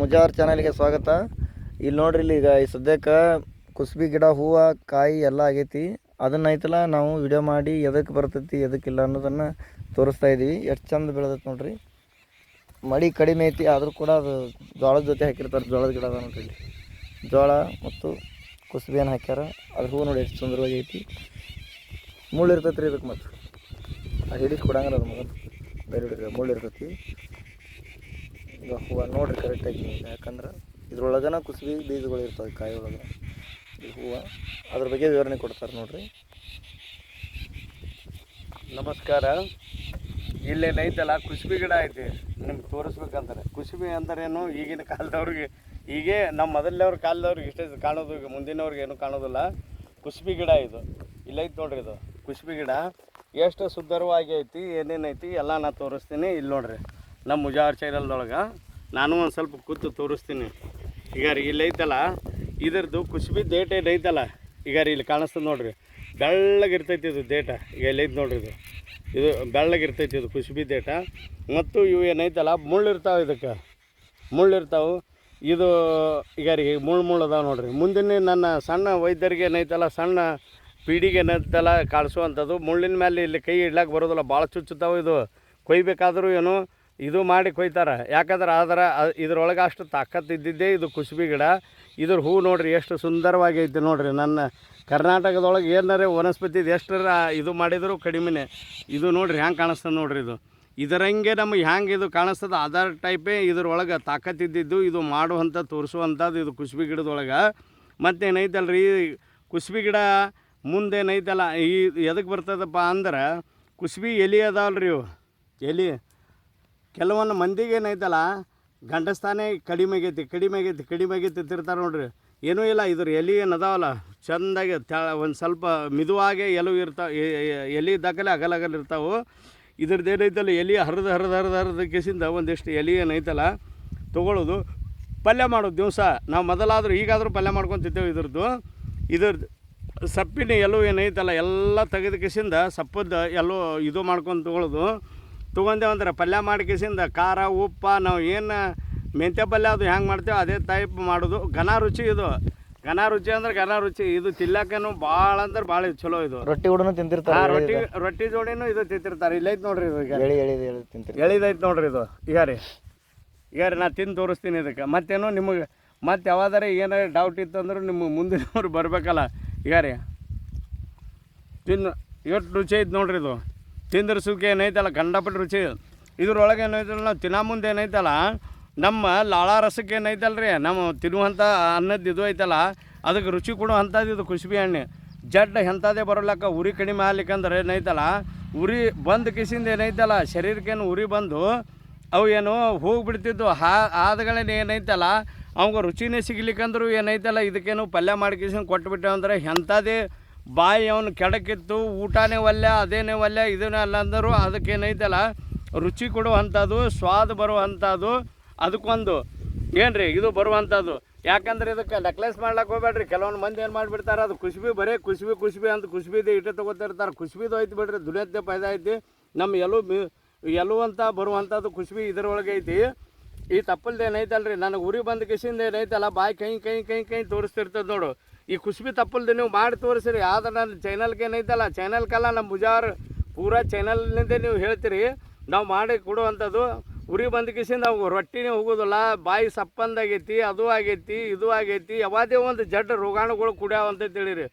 ಮುಜಾರ್ ಚಾನಲ್ಗೆ ಸ್ವಾಗತ. ಇಲ್ಲಿ ನೋಡ್ರಿ, ಈಗ ಈ ಸದ್ಯಕ್ಕೆ ಕುಸ್ಬಿ ಗಿಡ ಹೂವು ಕಾಯಿ ಎಲ್ಲ ಆಗೈತಿ. ಅದನ್ನ ಐತಲ್ಲ ನಾವು ವಿಡಿಯೋ ಮಾಡಿ ಎದಕ್ಕೆ ಬರ್ತೈತಿ ಎದಕ್ಕಿಲ್ಲ ಅನ್ನೋದನ್ನು ತೋರಿಸ್ತಾ ಇದ್ದೀವಿ. ಎಷ್ಟು ಚಂದ ಬೆಳೆದೈತೆ ನೋಡ್ರಿ. ಮಳೆ ಕಡಿಮೆ ಐತಿ ಆದರೂ ಕೂಡ ಅದು ಜೋಳದ ಜೊತೆ ಹಾಕಿರ್ತಾರೆ. ಜೋಳದ ಗಿಡ ಅದ ನೋಡ್ರಿ. ಜೋಳ ಮತ್ತು ಕುಸ್ಬಿಯನ್ನು ಹಾಕ್ಯಾರ. ಅದ್ರ ಹೂವು ನೋಡಿ ಎಷ್ಟು ಸುಂದರವಾಗಿ ಐತಿ. ಮುಳ್ಳು ಇರ್ತೈತೆ ರೀ ಇದಕ್ಕೆ. ಮತ್ತು ಅದು ಹಿಡಿದು ಕೊಡಂಗಿಲ್ಲ ಅದು ಮಗನ ಬೇರೆ ಮುಳ್ಳು ಇರ್ತೈತಿ. ಈಗ ಹೂವು ನೋಡ್ರಿ ಕರೆಕ್ಟಾಗಿ, ಯಾಕಂದ್ರೆ ಇದ್ರೊಳಗನ ಕುಸ್ಬಿ ಬೀಜಗಳು ಇರ್ತವೆ ಕಾಯಿ ಒಳಗೆ. ಈ ಹೂವು ಅದ್ರ ಬಗ್ಗೆ ವಿವರಣೆ ಕೊಡ್ತಾರೆ ನೋಡ್ರಿ. ನಮಸ್ಕಾರ. ಇಲ್ಲೇನೈತಲ್ಲ ಕುಸ್ಬಿ ಗಿಡ ಐತಿ, ನಿಮ್ಗೆ ತೋರಿಸ್ಬೇಕಂತಾರೆ. ಕುಸ್ಬಿ ಅಂದ್ರೇನು ಈಗಿನ ಕಾಲದವ್ರಿಗೆ, ಹೀಗೆ ನಮ್ಮ ಮೊದಲನೇವ್ರ ಕಾಲದವ್ರಿಗೆ ಇಷ್ಟೇ ಕಾಣೋದು, ಈಗ ಮುಂದಿನವ್ರಿಗೆ ಏನೂ ಕಾಣೋದಿಲ್ಲ. ಕುಸ್ಬಿ ಗಿಡ ಇದು ಇಲ್ಲೈತಿ ನೋಡ್ರಿ. ಇದು ಕುಸ್ಬಿ ಗಿಡ ಎಷ್ಟು ಸುಂದರವಾಗಿ ಐತಿ, ಏನೇನೈತಿ ಎಲ್ಲ ನಾನು ತೋರಿಸ್ತೀನಿ. ಇಲ್ಲಿ ನೋಡ್ರಿ, ನಮ್ಮ ಮುಜಾರ್ ಚಾನಲ್ದೊಳಗೆ ನಾನು ಒಂದು ಸ್ವಲ್ಪ ಕೂತು ತೋರಿಸ್ತೀನಿ. ಈಗ ಇಲ್ಲೈತಲ್ಲ ಇದ್ರದ್ದು ಕುಸ್ಬಿ ದೇಟ ಏನೈತಲ್ಲ, ಈಗ ಇಲ್ಲಿ ಕಾಣಿಸ್ತದೆ ನೋಡ್ರಿ. ಬೆಳ್ಳಗಿರ್ತೈತಿ ಇದು ದೇಟ. ಈಗ ಎಲ್ಲೈತಿ ನೋಡ್ರಿ, ಇದು ಬೆಳ್ಳಗಿರ್ತೈತಿ ಇದು ಕುಸ್ಬಿ ದೇಟ. ಮತ್ತು ಇವು ಏನೈತಲ್ಲ ಮುಳ್ಳಿರ್ತಾವೆ, ಇದಕ್ಕೆ ಮುಳ್ಳಿರ್ತಾವೆ. ಇದು ಈಗ ಮುಳ್ಳು ಅದಾವೆ ನೋಡ್ರಿ. ಮುಂದಿನ ನನ್ನ ಸಣ್ಣ ವೈದ್ಯರಿಗೆ ಏನೈತಲ್ಲ, ಸಣ್ಣ ಪೀಡಿಗೆ ಏನೈತಲ್ಲ ಕಾಣಿಸುವಂಥದ್ದು, ಮುಳ್ಳಿನ ಮೇಲೆ ಇಲ್ಲಿ ಕೈ ಇಡ್ಲಾಕೆ ಬರೋದಿಲ್ಲ, ಭಾಳ ಚುಚ್ಚುತ್ತಾವೆ. ಇದು ಕೊಯ್ಬೇಕಾದ್ರೂ ಏನು ಇದು ಮಾಡಿ ಕೊಯ್ತಾರೆ. ಯಾಕಂದ್ರೆ ಇದ್ರೊಳಗೆ ಅಷ್ಟು ತಾಕತ್ತು ಇದ್ದಿದ್ದೇ ಇದು ಕುಸ್ಬಿ ಗಿಡ. ಇದ್ರ ಹೂ ನೋಡ್ರಿ ಎಷ್ಟು ಸುಂದರವಾಗಿ ಐತಿ ನೋಡ್ರಿ. ನನ್ನ ಕರ್ನಾಟಕದೊಳಗೆ ಏನಾರೇ ವನಸ್ಪತಿ ಎಷ್ಟರ ಇದು ಮಾಡಿದರೂ ಕಡಿಮೆನೇ. ಇದು ನೋಡ್ರಿ ಹ್ಯಾಂಗೆ ಕಾಣಿಸ್ತದೆ ನೋಡ್ರಿ. ಇದು ಇದರಂಗೆ ನಮಗೆ ಹ್ಯಾಂಗೆ ಇದು ಕಾಣಿಸ್ತದೆ ಅದರ ಟೈಪೇ ಇದ್ರೊಳಗೆ ತಾಕತ್ತು ಇದ್ದಿದ್ದು, ಇದು ಮಾಡುವಂಥ ತೋರಿಸುವಂಥದ್ದು ಇದು ಕುಸ್ಬಿ ಗಿಡದೊಳಗೆ. ಮತ್ತೇನೈತಲ್ಲ ರೀ, ಕುಸ್ಬಿ ಗಿಡ ಮುಂದೇನೈತಲ್ಲ ಈ ಎದಕ್ಕೆ ಬರ್ತದಪ್ಪ ಅಂದ್ರೆ, ಕುಸ್ಬಿ ಎಲೆ ಅದಾವಲ್ಲ ರೀ, ಇವು ಎಲೆ ಕೆಲವೊಂದು ಮಂದಿಗೆ ಏನೈತಲ್ಲ ಗಂಡಸ್ಥಾನೇ ಕಡಿಮೆ ಆಗೈತಿ ತಿರ್ತಾರೆ ನೋಡ್ರಿ. ಏನೂ ಇಲ್ಲ, ಇದ್ರ ಎಲೆ ಏನು ಅದಾವಲ್ಲ ಚೆಂದಾಗಿ ಒಂದು ಸ್ವಲ್ಪ ಮಿದುವಾಗೆ ಎಲವು ಇರ್ತಾವೆ. ಎಲೆ ಇದ್ದಾಕಲೆ ಅಗಲ ಇರ್ತಾವೆ. ಇದ್ರದ್ದು ಏನೈತಲ್ಲ ಎಲೆ ಹರಿದ ಕೇಸಿಂದ ಒಂದಿಷ್ಟು ಎಲೆ ಏನೈತಲ್ಲ ತೊಗೊಳ್ಳೋದು, ಪಲ್ಯ ಮಾಡೋದು ದಿವಸ. ನಾವು ಮೊದಲಾದರೂ ಈಗಾದರೂ ಪಲ್ಯ ಮಾಡ್ಕೊತಿದ್ದೇವೆ. ಇದ್ರದ್ದು ಸಪ್ಪಿನ ಎಲ್ಲೂ ಏನೈತಲ್ಲ ಎಲ್ಲ ತೆಗೆದ ಕೇಸಿಂದ ಸಪ್ಪದ್ದು ಎಲ್ಲೋ ಇದು ಮಾಡ್ಕೊಂಡು ತೊಗೊಂಡೇವು ಅಂದ್ರೆ ಪಲ್ಯ ಮಾಡಿ ಕೇಸಿಂದ ಖಾರ ಉಪ್ಪ ನಾವು ಏನು ಮೆಂತ್ಯ ಪಲ್ಯ ಅದು ಹೆಂಗೆ ಮಾಡ್ತೇವೆ ಅದೇ ಟೈಪ್ ಮಾಡೋದು. ಘನ ರುಚಿ ಇದು. ಘನ ರುಚಿ ಇದು ತಿನ್ನಕ್ಕೇನು ಭಾಳ ಅಂದ್ರೆ ಭಾಳ ಚಲೋ. ಇದು ರೊಟ್ಟಿ ಕೂಡ ತಿಂತಿರ್ತಾರೆ. ರೊಟ್ಟಿ ಜೋಡಿನೂ ಇದು ತಿಂತಿರ್ತಾರೆ. ಇಲ್ಲೈತೆ ನೋಡ್ರಿ, ಇದು ಎಳಿದೈತೆ ನೋಡ್ರಿ. ಇದು ಈಗ ರೀ ನಾ ತಿಂದು ತೋರಿಸ್ತೀನಿ ಇದಕ್ಕೆ. ಮತ್ತೇನು ನಿಮಗೆ ಮತ್ತೆ ಯಾವ್ದಾರ ಏನಾರು ಡೌಟ್ ಇತ್ತು ಅಂದ್ರೆ ನಿಮಗೆ ಮುಂದಿನವ್ರು ಬರಬೇಕಲ್ಲ. ಈಗ ರೀ ತಿನ್ನು ಎಷ್ಟು ರುಚಿ ಐತೆ ನೋಡ್ರಿ. ಇದು ತಿಂದ್ರೆ ಸುಖ ಏನೈತಲ್ಲ ಗಂಡಪಟ್ಟು ರುಚಿ. ಇದ್ರೊಳಗೆ ಏನೈತಲ್ಲ ನಾವು ತಿನ್ನೋ ಮುಂದೆ ಏನೈತಲ್ಲ ನಮ್ಮ ಲಾಳ ರಸಕ್ಕೆ ಏನೈತಲ್ಲ ರೀ, ನಮ್ಮ ತಿನ್ನುವಂಥ ಅನ್ನದ್ದು ಇದು ಐತಲ್ಲ ಅದಕ್ಕೆ ರುಚಿ ಕೊಡುವಂಥದ್ದು ಇದು ಕುಸ್ಬಿ ಹಣ್ಣು. ಜಡ್ಡ ಎಂಥದೇ ಬರೋಲ್ಲಕ್ಕ ಉರಿ ಕಡಿಮೆ ಆಗ್ಲಿಕ್ಕಂದ್ರೆ ಏನೈತಲ್ಲ ಉರಿ ಬಂದು ಕಿಸಿಂದ ಏನೈತಲ್ಲ ಶರೀರಕ್ಕೇನು ಉರಿ ಬಂದು ಅವು ಏನು ಹೋಗಿಬಿಡ್ತಿದ್ದು. ಆದಗಳೇನು ಏನೈತಲ್ಲ ಅವಾಗ ರುಚಿನೇ ಸಿಗ್ಲಿಕ್ಕಂದ್ರೂ ಏನೈತಲ್ಲ ಇದಕ್ಕೇನು ಪಲ್ಯ ಮಾಡಿ ಕಿಸಿಂದ ಕೊಟ್ಬಿಟ್ಟೆ ಅಂದ್ರೆ ಎಂಥದೇ ಬಾಯಿ ಅವನು ಕೆಡಕಿತ್ತು, ಊಟನೇ ಒಲ್ಲೆ ಅದೇನೇ ಒಲ್ಲೆ ಇದನ್ನೇ ಅಲ್ಲ ಅಂದರೂ ಅದಕ್ಕೇನೈತಲ್ಲ ರುಚಿ ಕೊಡುವಂಥದ್ದು, ಸ್ವಾದ ಬರುವಂಥದ್ದು, ಅದಕ್ಕೊಂದು ಏನು ರೀ ಇದು ಬರುವಂಥದ್ದು. ಯಾಕಂದ್ರೆ ಇದಕ್ಕೆ ನೆಕ್ಲೆಸ್ ಮಾಡ್ಲಿಕ್ಕೆ ಹೋಗ್ಬೇಡ್ರಿ. ಕೆಲವೊಂದು ಮಂದಿ ಏನು ಮಾಡಿಬಿಡ್ತಾರೆ, ಅದು ಕುಸ್ಬಿ ಬರೀ ಕುಸ್ಬಿ ಅಂತ ಕುಸ್ಬಿದೆ ಇಟ್ಟೆ ತೊಗೋತಿರ್ತಾರೆ. ಕುಸ್ಬಿದು ಐತಿ ಬಿಡ್ರಿ, ದುನಿಯದ್ದೇ ಫೈದಾ ಐತಿ. ನಮ್ಮ ಎಲ್ಲೂ ಅಂತ ಬರುವಂಥದ್ದು ಕುಸ್ಬಿ ಇದರೊಳಗೆ ಐತಿ. ಈ ತಪ್ಪಲ್ದು ಏನೈತಲ್ಲ ರೀ, ನನಗೆ ಉರಿ ಬಂದ ಕಿಸಿಂದ ಏನೈತಲ್ಲ ಬಾಯಿ ಕೈ ತೋರಿಸ್ತಿರ್ತದೆ ನೋಡು. ಈ ಕುಸ್ಬಿ ತಪ್ಪಲ್ದು ನೀವು ಮಾಡಿ ತೋರಿಸಿರಿ. ಆದ್ರೆ ನನ್ನ ಚಾನಲ್ಗೆ ಏನೈತಲ್ಲ, ಚಾನಲ್ಗೆಲ್ಲ ನಮ್ಮ ಮುಜಾರ್ ಪೂರಾ ಚಾನಲ್ನಿಂದ ನೀವು ಹೇಳ್ತೀರಿ ನಾವು ಮಾಡಿ ಕೊಡುವಂಥದ್ದು. ಉರಿ ಬಂದ ಕಿಸಿಂದ ಅವು ರೊಟ್ಟಿನೇ ಹೋಗೋದಿಲ್ಲ, ಬಾಯಿ ಸಪ್ಪಂದಾಗೈತಿ, ಅದು ಆಗೈತಿ ಇದು ಆಗೈತಿ. ಯಾವಾದೇ ಒಂದು ಜಡ್ಡ ರೋಗಾಣುಗಳು ಕುಡಿಯಾವಂತ ತಿಳಿರಿ.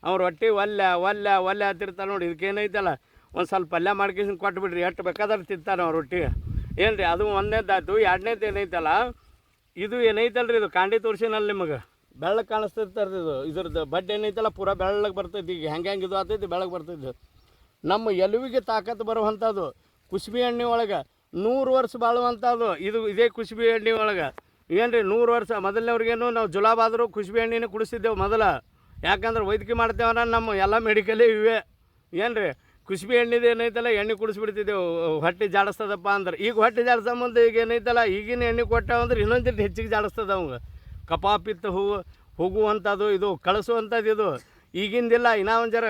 ಅವ್ರು ರೊಟ್ಟಿ ಒಲ್ಲೆ ಹತ್ತಿರ್ತಾರೆ ನೋಡಿ. ಇದಕ್ಕೇನೈತಲ್ಲ ಒಂದು ಸ್ವಲ್ಪ ಪಲ್ಯ ಮಾಡ್ಕೇಸಿಂದ ಕೊಟ್ಬಿಡ್ರಿ, ಎಷ್ಟು ಬೇಕಾದ್ರೆ ತಿಂತಾನೆ ಅವ್ರು ರೊಟ್ಟಿ. ಏನು ರೀ ಅದು ಒಂದನೇದಾಯ್ತು. ಎರಡನೇದು ಏನೈತಲ್ಲ ಇದು ಏನೈತಲ್ಲ ರೀ, ಇದು ಕಾಂಡಿ ತೋರಿಸಿನಲ್ಲಿ ನಿಮಗೆ ಬೆಳ್ಳಗೆ ಕಾಣಿಸ್ತಿರ್ತಾರೆ. ಇದ್ರದ್ದು ಬಡ್ಡೆ ಏನೈತಲ್ಲ ಪೂರಾ ಬೆಳ್ಳಗೆ ಬರ್ತೈತಿ. ಈಗ ಹೆಂಗೆ ಇದು ಆಗ್ತೈತಿ ಬೆಳಗ್ಗೆ ಬರ್ತೈತಿ. ನಮ್ಮ ಎಲುವಿಗೆ ತಾಕತ್ತು ಬರುವಂಥದ್ದು ಕುಸ್ಬಿ ಎಣ್ಣೆ ಒಳಗೆ 100 ವರ್ಷ ಬಾಳುವಂಥದ್ದು ಇದೇ ಕುಸ್ಬಿ ಎಣ್ಣೆ ಒಳಗೆ. ಏನು ರೀ 100 ವರ್ಷ. ಮೊದಲನೇವ್ರಿಗೇನು ನಾವು ಜುಲಾಬಾದರೂ ಕುಸ್ಬಿ ಎಣ್ಣೆನೇ ಕುಡಿಸ್ತಿದ್ದೆವು ಮೊದಲು. ಯಾಕಂದ್ರೆ ವೈದ್ಯಕೀಯ ಮಾಡ್ತೇವಲ್ಲ ನಮ್ಮ ಎಲ್ಲ ಮೆಡಿಕಲೇ ಇವೆ. ಏನು ರೀ ಕುಸ್ಬಿ ಎಣ್ಣೆದು ಏನೈತಲ್ಲ ಎಣ್ಣೆ ಕುಡಿಸ್ಬಿಡ್ತಿದ್ದೆವು ಹೊಟ್ಟೆ ಜಾಡಿಸ್ತದಪ್ಪ ಅಂದ್ರೆ. ಈಗ ಹೊಟ್ಟೆ ಜಾಡಿಸೋ ಮುಂದೆ ಈಗ ಏನೈತಲ್ಲ ಈಗಿನ ಎಣ್ಣೆ ಕೊಟ್ಟವಂದ್ರೆ ಇನ್ನೊಂದಿಟ್ಟು ಹೆಚ್ಚಿಗೆ ಜಾಡಿಸ್ತದ ಅವಂಗೆ. ಕಪಾಪಿತ್ತ ಹೋಗುವಂಥದ್ದು ಇದು ಕಳಿಸುವಂಥದ್ದು ಇದು ಈಗಿಂದಿಲ್ಲ. ಇನ್ನೂ ಒಂದು ಜರ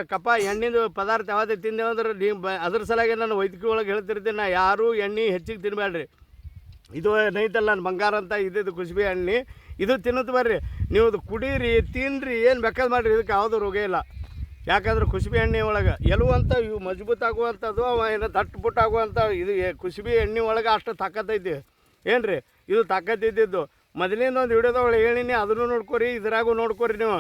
ಎಣ್ಣೆದು ಪದಾರ್ಥ ಯಾವುದೇ ತಿಂದೇವಂದ್ರೆ ನೀವು ಅದ್ರ ಸಲಾಗಿ ನಾನು ವೈದ್ಯಕೀಯ ಒಳಗೆ ಹೇಳ್ತಿರ್ತೀನಿ, ನಾ ಯಾರೂ ಎಣ್ಣೆ ಹೆಚ್ಚಿಗೆ ತಿನ್ನಬೇಡ್ರಿ. ಇದು ನೈತಲ್ಲ ನನ್ನ ಬಂಗಾರ ಅಂತ ಇದ್ದಿದ್ದು ಕುಸುಬಿ ಎಣ್ಣೆ ಇದು ತಿನ್ನೋದು ಬರ್ರಿ ನೀವು ಅದು ಕುಡೀರಿ ತಿನ್ನಿರಿ ಏನು ಬೇಕಾದ್ ಮಾಡಿರಿ ಇದಕ್ಕೆ ಯಾವುದೂ ರೋಗ ಇಲ್ಲ. ಯಾಕಂದ್ರೆ ಕುಸುಬಿ ಎಣ್ಣೆ ಒಳಗೆ ಎಲುವಂಥ ಇವು ಮಜಬೂತ್ ಆಗುವಂಥದ್ದು ಅವ ಏನೋ ದಟ್ಟು ಆಗುವಂಥ ಇದು ಕುಸುಬಿ ಎಣ್ಣೆ ಒಳಗೆ ಅಷ್ಟು ತಾಕತ್ತೈತಿ ಏನು ರೀ ಇದು ತಾಕತ್ತಿದ್ದು. ಮೊದಲಿಂದ ಒಂದು ವಿಡಿಯೋದೊಳಗೆ ಹೇಳಿನಿ ಅದನ್ನು ನೋಡ್ಕೊರಿ ಇದ್ರಾಗೂ ನೋಡ್ಕೊರಿ ನೀವು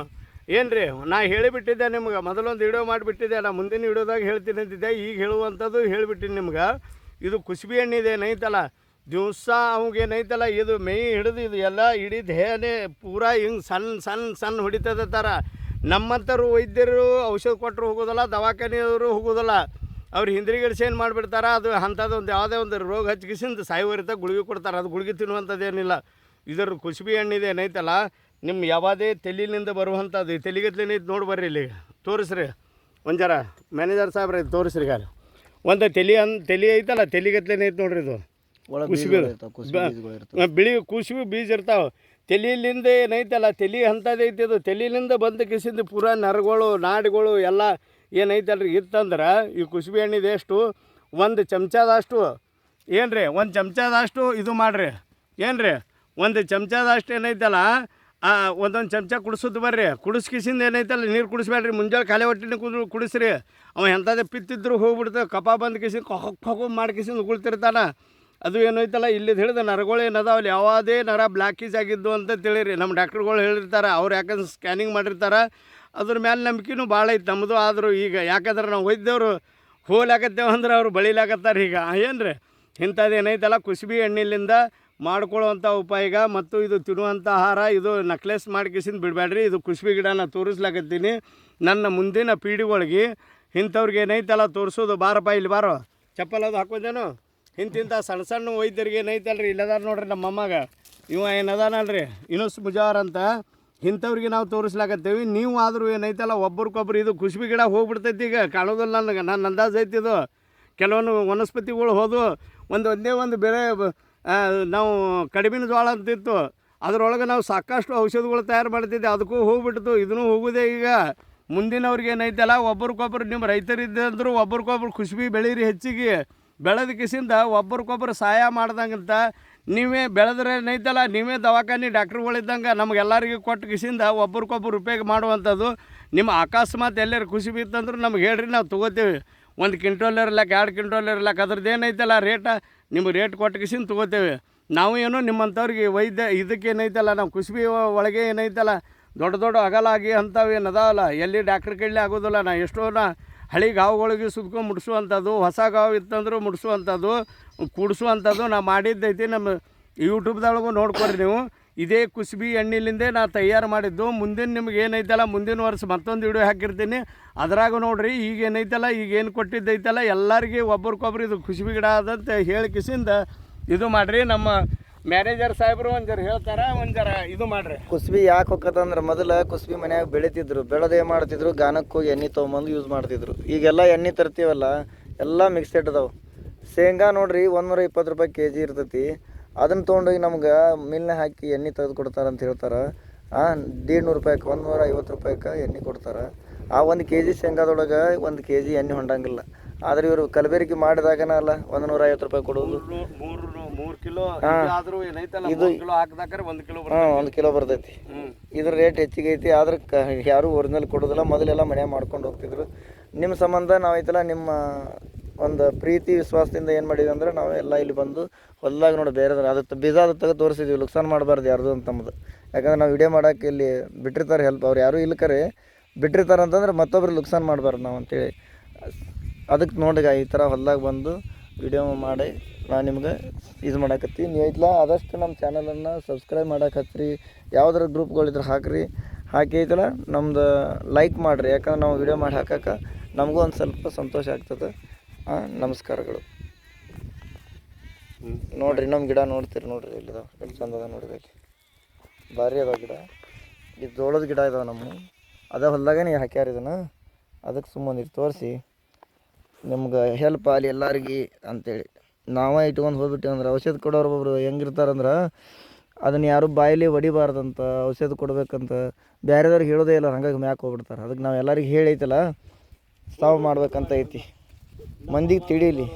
ಏನು ರೀ. ನಾ ಹೇಳಿಬಿಟ್ಟಿದ್ದೆ ನಿಮ್ಗೆ ಮೊದಲೊಂದು ವಿಡಿಯೋ ಮಾಡಿಬಿಟ್ಟಿದ್ದೆ, ನಾ ಮುಂದಿನ ವಿಡಿಯೋದಾಗ ಹೇಳ್ತೀನಿ ಅಂತಿದ್ದೆ, ಈಗ ಹೇಳುವಂಥದ್ದು ಹೇಳಿಬಿಟ್ಟಿನಿ ನಿಮ್ಗೆ. ಇದು ಕುಸುಬಿ ಎಣ್ಣೆ ಇದೆ ನೈತಲ್ಲ ದಿವಸ ಅವಾಗೇನೈತಲ್ಲ ಇದು ಮೈ ಹಿಡಿದು ಇದು ಎಲ್ಲ ಇಡೀ ದೇಹನೇ ಪೂರಾ ಹಿಂಗೆ ಸಣ್ಣ ಹೊಡಿತದ ಥರ. ನಮ್ಮಂಥವ್ರು ವೈದ್ಯರು ಔಷಧ ಕೊಟ್ಟರು ಹೋಗೋದಲ್ಲ, ದವಾಖಾನೆಯವರು ಹೋಗೋದಲ್ಲ, ಅವ್ರು ಹಿಂದ್ರಿಗಡಿಸಿ ಏನು ಮಾಡಿಬಿಡ್ತಾರೆ ಅದು ಅಂಥದ್ದು ಒಂದು ಯಾವುದೇ ಒಂದು ರೋಗ ಹಚ್ಚಿಸಿಂದ ಸಾಯುವರಿತ ಗುಳಿಗೆ ಕೊಡ್ತಾರೆ. ಅದು ಗುಳಿಗೆ ತಿನ್ನುವಂಥದ್ದೇನಿಲ್ಲ. ಇದರ ಕುಸುಬಿ ಎಣ್ಣಿದೆ ಏನೈತಲ್ಲ ನಿಮ್ಮ ಯಾವುದೇ ತಲೆಯಿಂದ ಬರುವಂಥದ್ದು ತಲೆಗತ್ಲೆ ನೋಡಿ ಬರ್ರಿ ಇಲ್ಲಿ ತೋರಿಸ್ರಿ ಒಂದು ಜರ ಮ್ಯಾನೇಜರ್ ಸಾಹೇಬ್ರ ಇದು ತೋರಿಸ್ರಿ ಗಾರ ಒಂದು ತಲೆ ಐತಲ್ಲ ತಲೆಗತ್ಲೆ ಐತೆ ನೋಡ್ರಿ ಇದು ಕುಸುಬಿ ಬಿಳಿ ಕುಸುಬಿ ಬೀಜ ಇರ್ತಾವೆ. ತಲೆಯಿಂದ ಏನೈತಲ್ಲ ತಲೆ ಅಂಥದ್ದು ಐತಿ ಅದು ತಲೆಯಿಂದ ಬಂದ ಕಿಸಿಂದ ಪೂರಾ ನರಗಳು ನಾಡುಗಳು ಎಲ್ಲ ಏನೈತಲ್ರಿ ಇತ್ತಂದ್ರೆ ಈ ಕುಸುಬಿ ಎಣ್ಣಿದೆ ಎಷ್ಟು ಒಂದು ಚಮಚದಷ್ಟು ಏನು ರೀ ಒಂದು ಚಮಚದಷ್ಟು ಇದು ಮಾಡಿರಿ ಏನು ರೀ ಒಂದು ಚಮಚದಷ್ಟು ಏನೈತಲ್ಲ ಒಂದೊಂದು ಚಮಚ ಕುಡಿಸೋದು ಬರ್ರಿ. ಕುಡಿಸ್ಕಿಸಿಂದ ಏನೈತಲ್ಲ ನೀರು ಕುಡಿಸ್ಬೇಡ್ರಿ, ಮುಂಜಾನೆ ಖಾಲಿ ಹೊಟ್ಟಿನ ಕುಡಿಸ್ರಿ. ಅವ ಎಂಥದೇ ಪಿತ್ತಿದ್ರು ಹೋಗ್ಬಿಡ್ತದೆ ಕಪ ಬಂದು ಕಿಸಿಂದ ಕೊಕ್ಕೊ ಮಾಡಿ ಕಿಸಿಂದ ಉಗುಳ್ತಿರ್ತಾನೆ. ಅದು ಏನೈತಲ್ಲ ಇಲ್ಲಿದ್ದು ಹಿಡಿದು ನರಗಳು ಏನದಾವಲ್ಲಿ ಯಾವುದೇ ನರ ಬ್ಲ್ಯಾಕೇಜ್ ಆಗಿದ್ದು ಅಂತ ತಿಳಿರಿ. ನಮ್ಮ ಡಾಕ್ಟ್ರುಗಳು ಹೇಳಿರ್ತಾರೆ, ಅವ್ರು ಯಾಕಂದ್ರೆ ಸ್ಕ್ಯಾನಿಂಗ್ ಮಾಡಿರ್ತಾರೆ, ಅದ್ರ ಮೇಲೆ ನಂಬಿಕೆನೂ ಭಾಳ ಐತೆ ನಮ್ಮದು. ಆದರೂ ಈಗ ಯಾಕಂದ್ರೆ ನಾವು ವೈದ್ಯವರು ಹೋಗ್ಲಾಕತ್ತೇವೆ ಅಂದ್ರೆ ಅವ್ರು ಬಳಿಲಾಕತ್ತಾರೆ ಈಗ ಏನು ರೀ. ಇಂಥದ್ದು ಏನೈತಲ್ಲ ಕುಸುಬಿ ಎಣ್ಣೆಲಿಂದ ಮಾಡ್ಕೊಳ್ಳುವಂಥ ಉಪಾಯ ಮತ್ತು ಇದು ತಿನ್ನುವಂಥ ಆಹಾರ ಇದು ನಕ್ಲೆಸ್ ಮಾಡಿಕಿಸಿಂದ ಬಿಡಬೇಡ್ರಿ. ಇದು ಕುಸುಬಿ ಗಿಡನ ತೋರಿಸ್ಲಾಕತ್ತೀನಿ ನನ್ನ ಮುಂದಿನ ಪೀಳಿಗೆಗಳಿಗೆ. ಇಂಥವ್ರಿಗೆ ಏನೈತಲ್ಲ ತೋರಿಸೋದು ಬಾರಪ್ಪ ಇಲ್ಲಿ ಬಾರೋ ಚಪ್ಪಲ್ ಅದು ಹಾಕೋದೇನು ಇಂತಿಂಥ ಸಣ್ಣ ವೈದ್ಯರಿಗೆ ಏನೈತಲ್ರಿ ಇಲ್ಲದಾರ ನೋಡ್ರಿ ನಮ್ಮ ಅಮ್ಮಗೆ ಇವ ಏನದಾನಲ್ರಿ ಇನೋಸ್ ಮುಜಾವರ್ ಅಂತ ಇಂಥವ್ರಿಗೆ ನಾವು ತೋರಿಸ್ಲಾಕತ್ತೀವಿ. ನೀವು ಆದರೂ ಏನೈತಲ್ಲ ಒಬ್ರಿಗೊಬ್ರು ಇದು ಕುಸುಬಿ ಗಿಡ ಹೋಗ್ಬಿಡ್ತೈತಿ ಈಗ ಕಾಣೋದಿಲ್ಲ ನನಗೆ. ನನ್ನ ಅಂದಾಜು ಐತಿ ಇದು ಕೆಲವೊಂದು ವನಸ್ಪತಿಗಳು ಹೋದು ಒಂದೇ ಒಂದು ಬೇರೆ ನಾವು ಕಡಿಮಿನ ಜೋಳ ಅಂತಿತ್ತು ಅದರೊಳಗೆ ನಾವು ಸಾಕಷ್ಟು ಔಷಧಿಗಳು ತಯಾರು ಮಾಡ್ತಿದ್ದೆ ಅದಕ್ಕೂ ಹೋಗ್ಬಿಡ್ತು. ಇದನ್ನು ಹೋಗೋದೇ ಈಗ ಮುಂದಿನವ್ರಿಗೆ ಏನೈತಲ್ಲ ಒಬ್ರಿಗೊಬ್ರು ನಿಮ್ಮ ರೈತರಿದ್ದಂದ್ರೂ ಒಬ್ರಿಗೊಬ್ರು ಕುಸುಬಿ ಬೆಳೀರಿ ಹೆಚ್ಚಿಗೆ ಬೆಳೆದ ಕಿಸಿಂದ ಒಬ್ರಿಗೊಬ್ರು ಸಹಾಯ ಮಾಡ್ದಂಗಂತ ನೀವೇ ಬೆಳೆದ್ರೆ ಏನೈತಲ್ಲ ನೀವೇ ದವಾಖಾನೆ ಡಾಕ್ಟ್ರುಗಳಿದ್ದಂಗೆ ನಮಗೆಲ್ಲರಿಗೂ ಕೊಟ್ಟು ಕಿಸಿಂದ ಒಬ್ರಿಗೊಬ್ರು ಉಪಯೋಗ ಮಾಡುವಂಥದ್ದು. ನಿಮ್ಮ ಅಕಸ್ಮಾತ್ ಎಲ್ಲರೂ ಕುಸುಬಿ ಇತ್ತಂದ್ರೆ ನಮ್ಗೆ ಹೇಳ್ರಿ ನಾವು ತೊಗೋತೀವಿ. 1 ಕ್ವಿಂಟಲ್ ಇರ್ಲಾಕ 2 ಕ್ವಿಂಟಲ್ ಇರ್ಲಾಕ ಅದ್ರದ್ದು ಏನೈತಲ್ಲ ರೇಟ ನಿಮ್ಗೆ ರೇಟ್ ಕೊಟ್ಟು ಕಿಸಿಂದ ತೊಗೋತೇವೆ ನಾವು. ಏನು ನಿಮ್ಮಂಥವ್ರಿಗೆ ವೈದ್ಯ ಇದಕ್ಕೇನೈತಲ್ಲ ನಾವು ಕುಸುಬಿ ಒಳಗೆ ಏನೈತಲ್ಲ ದೊಡ್ಡ ಅಗಲಾಗಿ ಅಂಥವು ಏನು ಅದಾವಲ್ಲ ಎಲ್ಲಿ ಡಾಕ್ಟ್ರ್ ಕೈಲಿ ಆಗೋದಿಲ್ಲ. ನಾ ಎಷ್ಟೋ ಹಳಿ ಗಾವುಗಳಿಗೆ ಸುದ್ಕೊಂಡು ಮುಡಿಸುವಂಥದ್ದು ಹೊಸ ಗಾವು ಇತ್ತಂದ್ರೂ ಮುಡಿಸುವಂಥದ್ದು ಕೂಡಿಸುವಂಥದ್ದು ನಾ ಮಾಡಿದ್ದೈತಿ. ನಮ್ಮ ಯೂಟ್ಯೂಬ್ದೊಳಗೂ ನೋಡ್ಕೊರಿ ನೀವು. ಇದೇ ಕುಸುಬಿ ಎಣ್ಣೆಲಿಂದೇ ನಾ ತಯಾರು ಮಾಡಿದ್ದು. ಮುಂದಿನ ನಿಮ್ಗೆ ಏನೈತಲ್ಲ ಮುಂದಿನ ವರ್ಷ ಮತ್ತೊಂದು ವಿಡಿಯೋ ಹಾಕಿರ್ತೀನಿ ಅದ್ರಾಗ ನೋಡಿರಿ. ಈಗ ಏನೈತಲ್ಲ ಈಗ ಏನು ಕೊಟ್ಟಿದ್ದೈತಲ್ಲ ಎಲ್ಲರಿಗೆ ಒಬ್ರಿಗೊಬ್ರು ಇದು ಕುಸುಬಿ ಗಿಡ ಅದಂತ ಹೇಳಿ ಕಿಸಿಂದ ಇದು ಮಾಡಿರಿ. ನಮ್ಮ ಮ್ಯಾನೇಜರ್ ಸಾಹೇಬರು ಒಂದು ಜರ ಹೇಳ್ತಾರೆ, ಒಂದು ಜರ ಇದು ಮಾಡಿರಿ. ಕುಸುಬಿ ಯಾಕೆ ಹೋಗತ್ತಂದ್ರೆ ಮೊದಲು ಕುಸುಬಿ ಮನ್ಯಾಗ ಬೆಳಿತಿದ್ರು, ಬೆಳೆದೇ ಮಾಡ್ತಿದ್ರು, ಗಾನಕ್ಕೆ ಹೋಗಿ ಎಣ್ಣೆ ತೊಗೊಂಬಂದು ಯೂಸ್ ಮಾಡ್ತಿದ್ರು. ಈಗೆಲ್ಲ ಎಣ್ಣೆ ತರ್ತೀವಲ್ಲ ಎಲ್ಲ ಮಿಕ್ಸೆಡ್ ಅದಾವೆ. ಶೇಂಗಾ ನೋಡ್ರಿ 120 ರೂಪಾಯಿ kg ಇರ್ತೈತಿ. ಅದನ್ನು ತೊಗೊಂಡೋಗಿ ನಮ್ಗೆ ಮಿಲ್ನ ಹಾಕಿ ಎಣ್ಣೆ ತೆಗೆದು ಕೊಡ್ತಾರಂತ ಹೇಳ್ತಾರೆ. 150 ರೂಪಾಯಿಗೆ 150 ರೂಪಾಯಿಗೆ ಎಣ್ಣೆ ಕೊಡ್ತಾರೆ. ಆ 1 kg ಶೇಂಗಾದೊಳಗೆ 1 kg ಎಣ್ಣೆ ಹೊಂಡಂಗಿಲ್ಲ. ಆದರೆ ಇವರು ಕಲಬೆರಕೆ ಮಾಡಿದಾಗನ ಅಲ್ಲ 150 ರೂಪಾಯಿ ಕೊಡೋದು. 3 ಕಿಲೋ ಆದರೂ ಏನೈತಲ್ಲ ಇದು 1 ಕಿಲೋ ಹಾಕಿದಾರೆ 1 ಕಿಲೋ 1 ಕಿಲೋ ಬರ್ತೈತಿ. ಇದ್ರ ರೇಟ್ ಹೆಚ್ಚಿಗೆ ಐತಿ. ಆದ್ರೆ ಯಾರೂ ಒರಿಜಿನಲ್ ಕೊಡೋದಿಲ್ಲ. ಮೊದಲೆಲ್ಲ ಮನ್ಯಾಗ ಮಾಡ್ಕೊಂಡು ಹೋಗ್ತಿದ್ರು. ನಿಮ್ಮ ಸಂಬಂಧ ನಾವೈತಲ್ಲ ನಿಮ್ಮ ಒಂದು ಪ್ರೀತಿ ವಿಶ್ವಾಸದಿಂದ ಏನು ಮಾಡಿದ್ವಿ ಅಂದ್ರೆ ನಾವು ಎಲ್ಲ ಇಲ್ಲಿ ಬಂದು ಹೊಲ್ದಾಗ ನೋಡಿ ಬೇರೆ ಅದು ಬೀಜ ಅದು ತೆಗೆದು ತೋರಿಸಿದ್ವಿ. ಲುಕ್ಸಾನ್ ಮಾಡಬಾರ್ದು ಯಾರ್ದು ಅಂತಂಬುದು. ಯಾಕಂದ್ರೆ ನಾವು ವಿಡಿಯೋ ಮಾಡೋಕೆ ಇಲ್ಲಿ ಬಿಟ್ಟಿರ್ತಾರೆ ಹೆಲ್ಪ್. ಅವ್ರು ಯಾರೂ ಇಲ್ಲ ಕರೆ ಬಿಟ್ಟಿರ್ತಾರೆ ಅಂತಂದ್ರೆ ಮತ್ತೊಬ್ರು ಲುಕ್ಸಾನ್ ಮಾಡಬಾರ್ದು ನಾವು ಅಂತೇಳಿ ಅದಕ್ಕೆ ನೋಡಿ ಈ ಥರ ಹೊಲ್ದಾಗ ಬಂದು ವಿಡಿಯೋ ಮಾಡಿ ನಾನು ನಿಮ್ಗೆ ಇದು ಮಾಡಾಕತ್ತಿ. ನೀವು ಐತ್ಲ ಆದಷ್ಟು ನಮ್ಮ ಚಾನಲನ್ನು ಸಬ್ಸ್ಕ್ರೈಬ್ ಮಾಡಕ್ಕೆ ಹಚ್ಚಿರಿ. ಯಾವ್ದಾರ ಗ್ರೂಪ್ಗಳಿದ್ರೆ ಹಾಕಿರಿ. ಹಾಕಿ ಐತಲ್ಲ ನಮ್ದು ಲೈಕ್ ಮಾಡಿರಿ. ಯಾಕಂದ್ರೆ ನಾವು ವಿಡಿಯೋ ಮಾಡಿ ಹಾಕಕ್ಕೆ ನಮಗೂ ಒಂದು ಸ್ವಲ್ಪ ಸಂತೋಷ ಆಗ್ತದೆ. ನಮಸ್ಕಾರಗಳು. ನೋಡಿರಿ ನಮ್ಮ ಗಿಡ ನೋಡ್ತೀರಿ ನೋಡಿರಿ ಇಲ್ಲಿದ ಎಷ್ಟು ಚಂದ ಅದ ನೋಡಿರಿ. ಇಲ್ಲಿ ಭಾರಿ ಅದ ಗಿಡ. ಇದು ಜೋಳದ ಗಿಡ ಇದಾವೆ ನಮ್ಮ ಅದ ಹೊಲ್ದಾಗನೇ ಹಾಕ್ಯಾರ ಇದನ್ನು. ಅದಕ್ಕೆ ಸುಮ್ಮನೆ ತೋರಿಸಿ ನಿಮ್ಗೆ ಹೆಲ್ಪ್ ಆಗಲಿ ಎಲ್ಲರಿಗೆ ಅಂತೇಳಿ ನಾವೇ ಇಟ್ಕೊಂಡು ಹೋಗ್ಬಿಟ್ಟು ಅಂದ್ರೆ ಔಷಧ ಕೊಡೋರು ಒಬ್ಬರು ಹೆಂಗಿರ್ತಾರಂದ್ರೆ ಅದನ್ನು ಯಾರು ಬಾಯಲ್ಲಿ ಹೊಡಿಬಾರ್ದಂತ ಔಷಧ ಕೊಡ್ಬೇಕಂತ ಬೇರೆದವ್ರಿಗೆ ಹೇಳೋದೇ ಇಲ್ಲ. ಹಂಗಾಗಿ ಮ್ಯಾಕೆ ಹೋಗ್ಬಿಡ್ತಾರೆ. ಅದಕ್ಕೆ ನಾವು ಎಲ್ಲರಿಗೆ ಹೇಳೈತಲ್ಲ ಸಾವು ಮಾಡ್ಬೇಕಂತ ಐತಿ ಮಂದಿಗೆ ತಿಳಿಲಿ.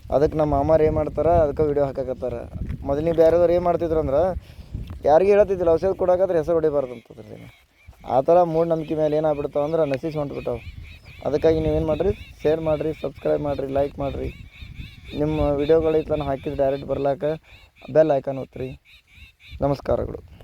ಅದಕ್ಕೆ ನಮ್ಮ ಮಾಮಾರು ಏನು ಮಾಡ್ತಾರೆ ಅದಕ್ಕೆ ವೀಡಿಯೋ ಹಾಕಕತ್ತಾರೆ. ಮೊದಲಿನ ಬೇರೆದವ್ರು ಏನು ಮಾಡ್ತಿದ್ರು ಅಂದ್ರೆ ಯಾರಿಗೆ ಹೇಳ್ತಿದ್ದಿಲ್ಲ ಔಷಧ ಕೊಡೋಕಾದ್ರೆ ಹೆಸರು ಹೊಡಿಬಾರ್ದು ಅಂತದ್ರಿ. ಆ ಥರ ಮೂಢನಂಬಿಕೆ ಮೇಲೆ ಏನಾಗ್ಬಿಡ್ತಾವೆ ಅಂದ್ರೆ ನಶಿಸಿ ಹೊಂಟ್ಬಿಟ್ಟಾವೆ. ಅದಕ್ಕಾಗಿ ನೀವೇನು ಮಾಡಿರಿ, ಶೇರ್ ಮಾಡಿರಿ, ಸಬ್ಸ್ಕ್ರೈಬ್ ಮಾಡಿರಿ, ಲೈಕ್ ಮಾಡಿರಿ. ನಿಮ್ಮ ವೀಡಿಯೋಗಳು ನಾನು ಹಾಕಿದ್ರೆ ಡೈರೆಕ್ಟ್ ಬರ್ಲಾಕ ಬೆಲ್ ಐಕಾನ್ ಒತ್ತಿರಿ. ನಮಸ್ಕಾರಗಳು.